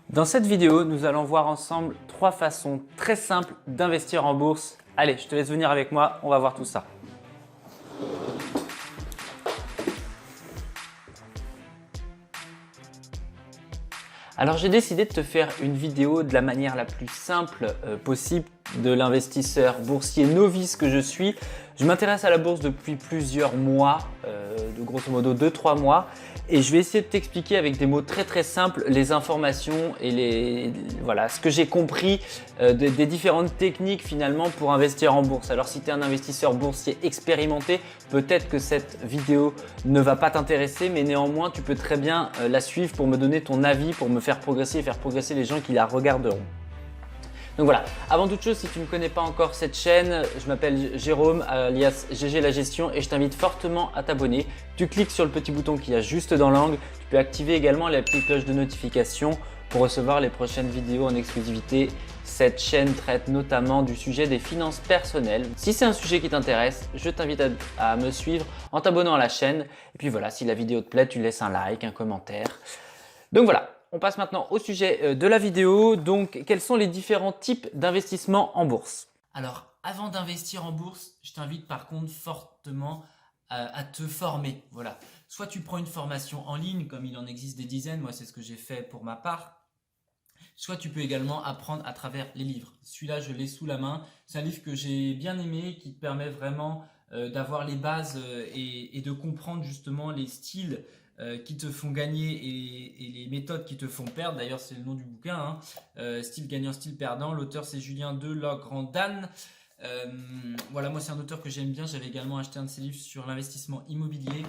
Dans cette vidéo, nous allons voir ensemble 3 façons très simples d'investir en bourse. Allez, je te laisse venir avec moi, on va voir tout ça. Alors j'ai décidé de te faire une vidéo de la manière la plus simple possible de l'investisseur boursier novice que je suis. Je m'intéresse à la bourse depuis plusieurs mois, de grosso modo 2-3 mois, et je vais essayer de t'expliquer avec des mots très simples les informations et voilà, ce que j'ai compris des différentes techniques finalement pour investir en bourse. Alors si tu es un investisseur boursier expérimenté, peut-être que cette vidéo ne va pas t'intéresser, mais néanmoins tu peux très bien la suivre pour me donner ton avis, pour me faire progresser et faire progresser les gens qui la regarderont. Donc voilà, avant toute chose, si tu ne connais pas encore cette chaîne, je m'appelle Jérôme alias GG La Gestion et je t'invite fortement à t'abonner. Tu cliques sur le petit bouton qu'il y a juste dans l'angle. Tu peux activer également la petite cloche de notification pour recevoir les prochaines vidéos en exclusivité. Cette chaîne traite notamment du sujet des finances personnelles. Si c'est un sujet qui t'intéresse, je t'invite à me suivre en t'abonnant à la chaîne. Et puis voilà, si la vidéo te plaît, tu laisses un like, un commentaire. Donc voilà. On passe maintenant au sujet de la vidéo. Donc, quels sont les différents types d'investissement en bourse? Alors, avant d'investir en bourse, je t'invite par contre fortement à te former. Voilà. Soit tu prends une formation en ligne, comme il en existe des dizaines, moi c'est ce que j'ai fait pour ma part. Soit tu peux également apprendre à travers les livres. Celui-là, je l'ai sous la main. C'est un livre que j'ai bien aimé, qui te permet vraiment d'avoir les bases et de comprendre justement les styles qui te font gagner et les méthodes qui te font perdre. D'ailleurs, c'est le nom du bouquin, hein. Style gagnant, style perdant. L'auteur, c'est Julien Delagrandan. Voilà, moi, c'est un auteur que j'aime bien. J'avais également acheté un de ses livres sur l'investissement immobilier.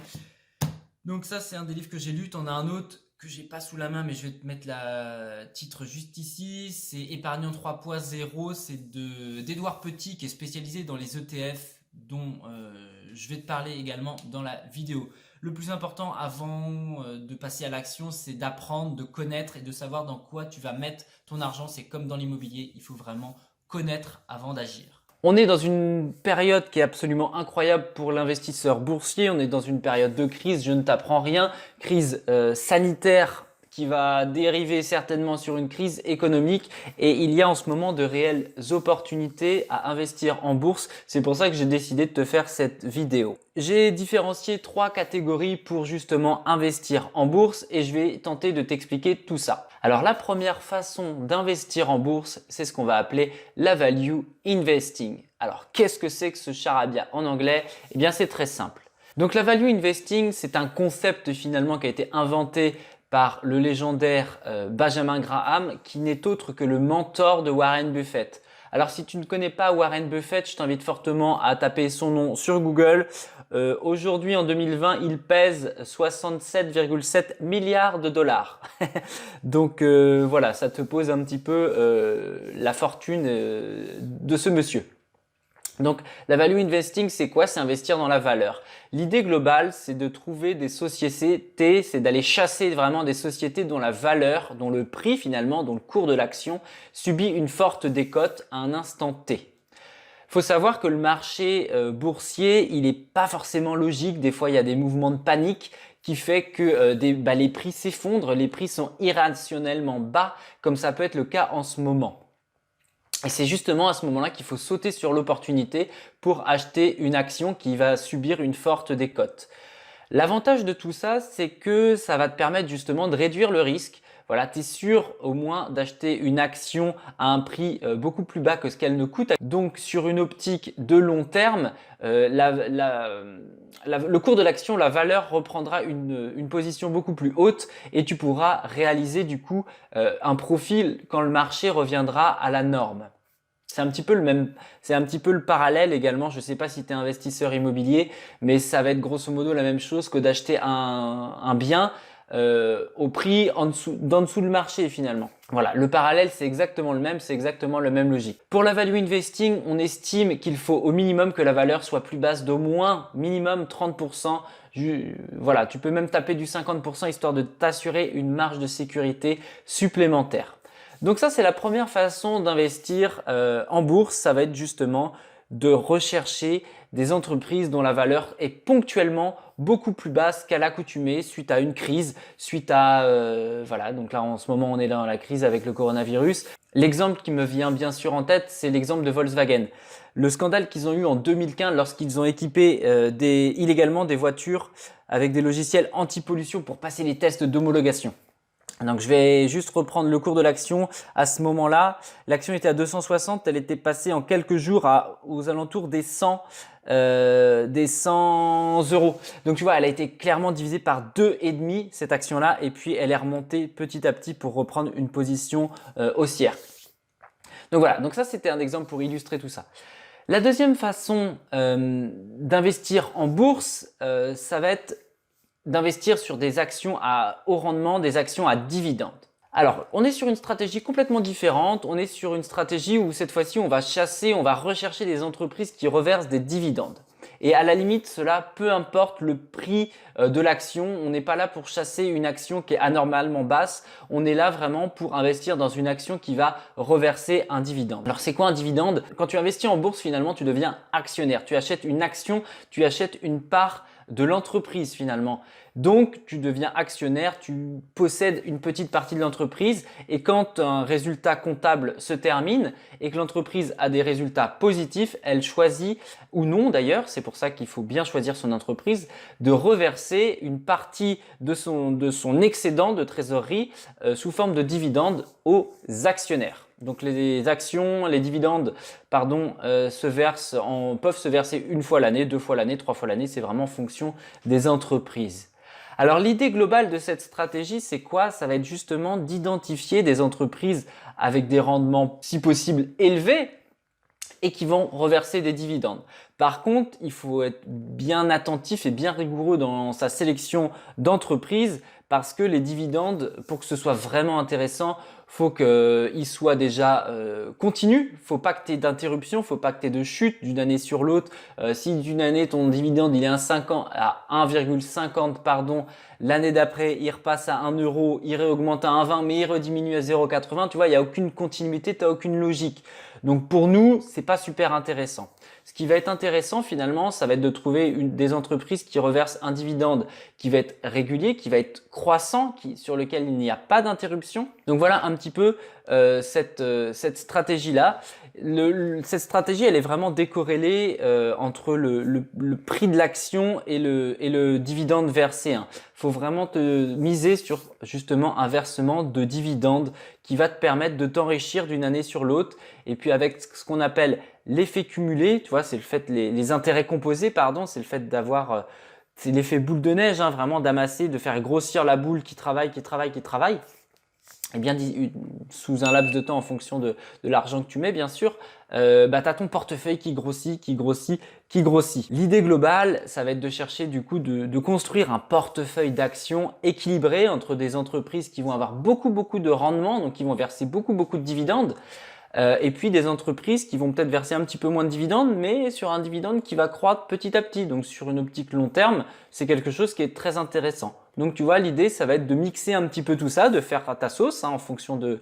Donc ça, c'est un des livres que j'ai lu. T'en as un autre que j'ai pas sous la main, mais je vais te mettre le titre juste ici. C'est Épargnant 3.0. C'est d'Edouard Petit, qui est spécialisé dans les ETF, dont je vais te parler également dans la vidéo. Le plus important avant de passer à l'action, c'est d'apprendre, de connaître et de savoir dans quoi tu vas mettre ton argent. C'est comme dans l'immobilier, il faut vraiment connaître avant d'agir. On est dans une période qui est absolument incroyable pour l'investisseur boursier. On est dans une période de crise, je ne t'apprends rien. Crise sanitaire qui va dériver certainement sur une crise économique et il y a en ce moment de réelles opportunités à investir en bourse. C'est pour ça que j'ai décidé de te faire cette vidéo. J'ai différencié 3 catégories pour justement investir en bourse et je vais tenter de t'expliquer tout ça. Alors la première façon d'investir en bourse, c'est ce qu'on va appeler la value investing. Alors qu'est-ce que c'est que ce charabia en anglais? Eh bien c'est très simple. Donc la value investing, c'est un concept finalement qui a été inventé par le légendaire Benjamin Graham, qui n'est autre que le mentor de Warren Buffett. Alors si tu ne connais pas Warren Buffett, je t'invite fortement à taper son nom sur Google. Aujourd'hui en 2020, il pèse 67,7 milliards de dollars. Donc voilà, ça te pose un petit peu la fortune de ce monsieur. Donc la value investing, c'est quoi? C'est investir dans la valeur. L'idée globale, c'est de trouver des sociétés, c'est d'aller chasser vraiment des sociétés dont la valeur, dont le prix finalement, dont le cours de l'action subit une forte décote à un instant T. Faut savoir que le marché boursier, il n'est pas forcément logique. Des fois, il y a des mouvements de panique qui fait que les prix s'effondrent, les prix sont irrationnellement bas, comme ça peut être le cas en ce moment. Et c'est justement à ce moment-là qu'il faut sauter sur l'opportunité pour acheter une action qui va subir une forte décote. L'avantage de tout ça, c'est que ça va te permettre justement de réduire le risque. Voilà, tu es sûr au moins d'acheter une action à un prix beaucoup plus bas que ce qu'elle ne coûte. Donc sur une optique de long terme, le cours de l'action, la valeur reprendra une position beaucoup plus haute et tu pourras réaliser du coup un profil quand le marché reviendra à la norme. C'est un petit peu le parallèle également. Je ne sais pas si tu es investisseur immobilier, mais ça va être grosso modo la même chose que d'acheter un bien au prix d'en dessous du marché finalement. Voilà, le parallèle c'est exactement le même, c'est exactement la même logique. Pour la value investing, on estime qu'il faut au minimum que la valeur soit plus basse d'au moins minimum 30%. Voilà, tu peux même taper du 50% histoire de t'assurer une marge de sécurité supplémentaire. Donc ça, c'est la première façon d'investir en bourse. Ça va être justement de rechercher des entreprises dont la valeur est ponctuellement beaucoup plus basse qu'à l'accoutumée suite à une crise, suite à voilà, donc là en ce moment on est dans la crise avec le coronavirus. L'exemple qui me vient bien sûr en tête, c'est l'exemple de Volkswagen. Le scandale qu'ils ont eu en 2015 lorsqu'ils ont équipé illégalement des voitures avec des logiciels anti-pollution pour passer les tests d'homologation. Donc je vais juste reprendre le cours de l'action. À ce moment-là, l'action était à 260, elle était passée en quelques jours aux alentours des 100 euros. Donc tu vois, elle a été clairement divisée par 2,5 cette action-là, et puis elle est remontée petit à petit pour reprendre une position haussière. Donc voilà, donc ça c'était un exemple pour illustrer tout ça. La deuxième façon d'investir en bourse, ça va être d'investir sur des actions à haut rendement, des actions à dividendes. Alors, on est sur une stratégie complètement différente. On est sur une stratégie où cette fois-ci, on va rechercher des entreprises qui reversent des dividendes. Et à la limite, cela, peu importe le prix de l'action, on n'est pas là pour chasser une action qui est anormalement basse. On est là vraiment pour investir dans une action qui va reverser un dividende. Alors, c'est quoi un dividende? Quand tu investis en bourse, finalement, tu deviens actionnaire. Tu achètes une action, tu achètes une part de l'entreprise finalement. Donc, tu deviens actionnaire, tu possèdes une petite partie de l'entreprise et quand un résultat comptable se termine et que l'entreprise a des résultats positifs, elle choisit, ou non d'ailleurs, c'est pour ça qu'il faut bien choisir son entreprise, de reverser une partie de son excédent de trésorerie sous forme de dividendes aux actionnaires. Donc les dividendes, peuvent se verser une fois l'année, 2 fois l'année, 3 fois l'année, c'est vraiment en fonction des entreprises. Alors l'idée globale de cette stratégie, c'est quoi? Ça va être justement d'identifier des entreprises avec des rendements, si possible, élevés et qui vont reverser des dividendes. Par contre, il faut être bien attentif et bien rigoureux dans sa sélection d'entreprises parce que les dividendes, pour que ce soit vraiment intéressant, faut qu'ils soient déjà continus. Faut pas que tu aies d'interruption, faut pas que tu aies de chute d'une année sur l'autre. Si d'une année ton dividende il est à 1,50 pardon, l'année d'après il repasse à 1 euro, il réaugmente à 1,20 mais il rediminue à 0,80, tu vois, il y a aucune continuité, tu n'as aucune logique. Donc pour nous, c'est pas super intéressant. Ce qui va être intéressant finalement, ça va être de trouver des entreprises qui reversent un dividende qui va être régulier, qui va être croissant, sur lequel il n'y a pas d'interruption. Donc voilà un petit peu cette stratégie-là. Cette stratégie, elle est vraiment décorrélée entre le prix de l'action et le dividende versé. Il faut vraiment te miser sur justement un versement de dividendes qui va te permettre de t'enrichir d'une année sur l'autre. Et puis avec ce qu'on appelle l'effet cumulé, tu vois, c'est le fait les intérêts composés, pardon, c'est le fait d'avoir c'est l'effet boule de neige, vraiment d'amasser, de faire grossir la boule qui travaille. Et bien sous un laps de temps en fonction de l'argent que tu mets bien sûr, tu as ton portefeuille qui grossit. L'idée globale, ça va être de chercher du coup de construire un portefeuille d'actions équilibré entre des entreprises qui vont avoir beaucoup de rendement, donc qui vont verser beaucoup de dividendes, et puis des entreprises qui vont peut-être verser un petit peu moins de dividendes, mais sur un dividende qui va croître petit à petit. Donc sur une optique long terme, c'est quelque chose qui est très intéressant. Donc tu vois, l'idée, ça va être de mixer un petit peu tout ça, de faire à ta sauce en fonction de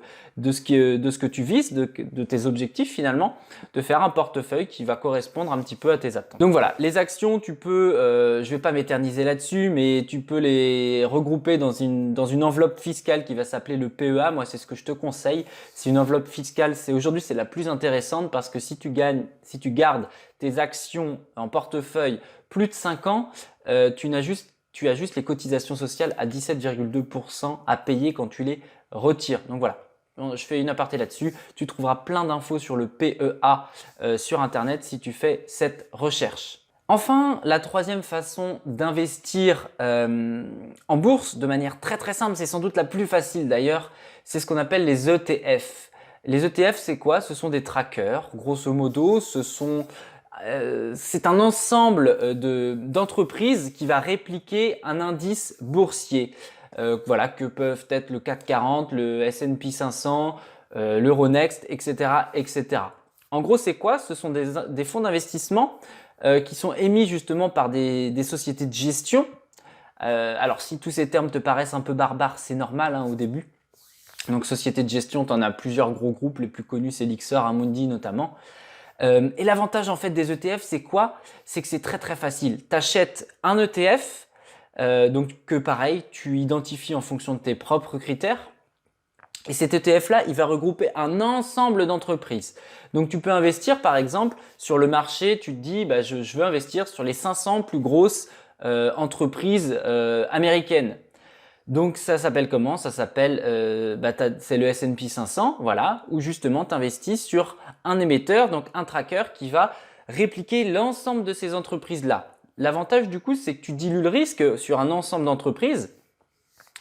ce que tu vises, de tes objectifs finalement, de faire un portefeuille qui va correspondre un petit peu à tes attentes. Donc voilà, les actions, tu peux, je vais pas m'éterniser là-dessus, mais tu peux les regrouper dans une enveloppe fiscale qui va s'appeler le PEA. Moi, c'est ce que je te conseille. C'est une enveloppe fiscale, aujourd'hui c'est la plus intéressante parce que si tu gardes tes actions en portefeuille plus de 5 ans, tu as juste les cotisations sociales à 17,2% à payer quand tu les retires. Donc voilà, je fais une aparté là-dessus. Tu trouveras plein d'infos sur le PEA sur Internet si tu fais cette recherche. Enfin, la troisième façon d'investir en bourse de manière très simple, c'est sans doute la plus facile d'ailleurs, c'est ce qu'on appelle les ETF. Les ETF, c'est quoi? Ce sont des trackers. Grosso modo, c'est un ensemble d'entreprises qui va répliquer un indice boursier. Voilà, que peuvent être le CAC 40, le S&P 500, l'Euronext, etc. En gros, c'est quoi? Ce sont des fonds d'investissement qui sont émis justement par des sociétés de gestion. Alors, si tous ces termes te paraissent un peu barbares, c'est normal au début. Donc, société de gestion, tu en as plusieurs gros groupes. Les plus connus, c'est Lyxor, Amundi notamment. Et l'avantage en fait des ETF, c'est quoi? C'est que c'est très très facile. Tu achètes un ETF, donc que pareil, tu identifies en fonction de tes propres critères. Et cet ETF-là, il va regrouper un ensemble d'entreprises. Donc tu peux investir par exemple sur le marché, tu te dis bah, je veux investir sur les 500 plus grosses entreprises américaines. Donc ça s'appelle comment? Ça s'appelle, c'est le S&P 500, voilà, où justement tu investis sur un émetteur, donc un tracker qui va répliquer l'ensemble de ces entreprises-là. L'avantage du coup, c'est que tu dilues le risque sur un ensemble d'entreprises.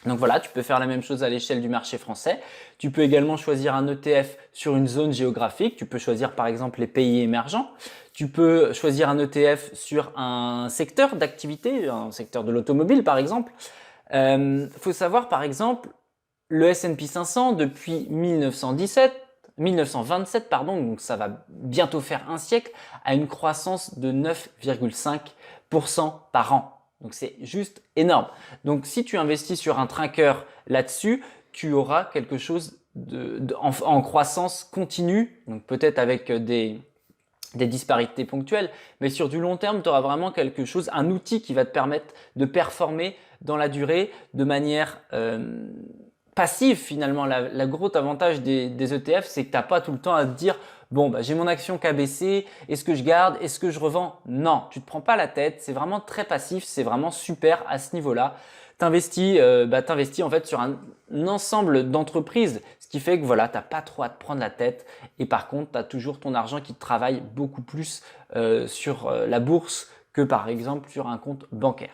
Donc voilà, tu peux faire la même chose à l'échelle du marché français. Tu peux également choisir un ETF sur une zone géographique. Tu peux choisir par exemple les pays émergents. Tu peux choisir un ETF sur un secteur d'activité, un secteur de l'automobile par exemple. Faut savoir par exemple, le S&P 500 depuis 1927, pardon, donc ça va bientôt faire un siècle, a une croissance de 9,5% par an. Donc c'est juste énorme. Donc si tu investis sur un tracker là-dessus, tu auras quelque chose en croissance continue, donc peut-être avec des disparités ponctuelles, mais sur du long terme, tu auras vraiment quelque chose, un outil qui va te permettre de performer dans la durée de manière passive finalement. Le gros avantage des ETF, c'est que tu n'as pas tout le temps à te dire bon, j'ai mon action qui a baissé, est-ce que je garde, est-ce que je revends? Non, tu te prends pas la tête, c'est vraiment très passif, c'est vraiment super à ce niveau-là. T'investis en fait sur un ensemble d'entreprises, ce qui fait que voilà, t'as pas trop à te prendre la tête et par contre, tu as toujours ton argent qui travaille beaucoup plus sur la bourse que par exemple sur un compte bancaire.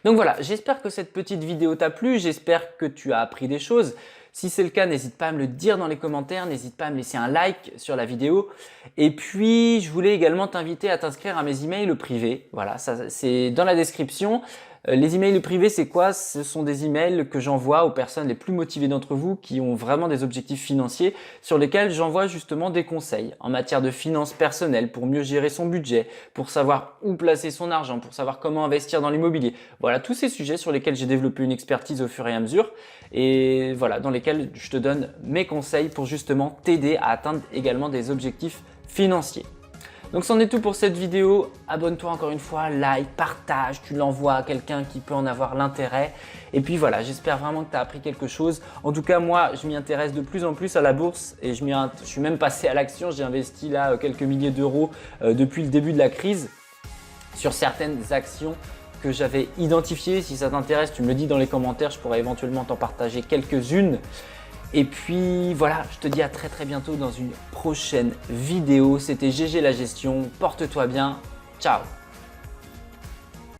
Donc voilà, j'espère que cette petite vidéo t'a plu, j'espère que tu as appris des choses. Si c'est le cas, n'hésite pas à me le dire dans les commentaires, n'hésite pas à me laisser un like sur la vidéo. Et puis, je voulais également t'inviter à t'inscrire à mes emails privés. Voilà, ça c'est dans la description. Les emails privés, c'est quoi? Ce sont des emails que j'envoie aux personnes les plus motivées d'entre vous qui ont vraiment des objectifs financiers sur lesquels j'envoie justement des conseils en matière de finances personnelles pour mieux gérer son budget, pour savoir où placer son argent, pour savoir comment investir dans l'immobilier. Voilà, tous ces sujets sur lesquels j'ai développé une expertise au fur et à mesure et voilà, dans lesquels je te donne mes conseils pour justement t'aider à atteindre également des objectifs financiers. Donc c'en est tout pour cette vidéo, abonne-toi encore une fois, like, partage, tu l'envoies à quelqu'un qui peut en avoir l'intérêt. Et puis voilà, j'espère vraiment que tu as appris quelque chose. En tout cas, moi, je m'y intéresse de plus en plus à la bourse et je suis même passé à l'action. J'ai investi là quelques milliers d'euros depuis le début de la crise sur certaines actions que j'avais identifiées. Si ça t'intéresse, tu me le dis dans les commentaires, je pourrais éventuellement t'en partager quelques-unes. Et puis voilà, je te dis à très bientôt dans une prochaine vidéo. C'était GG la gestion, porte-toi bien, ciao.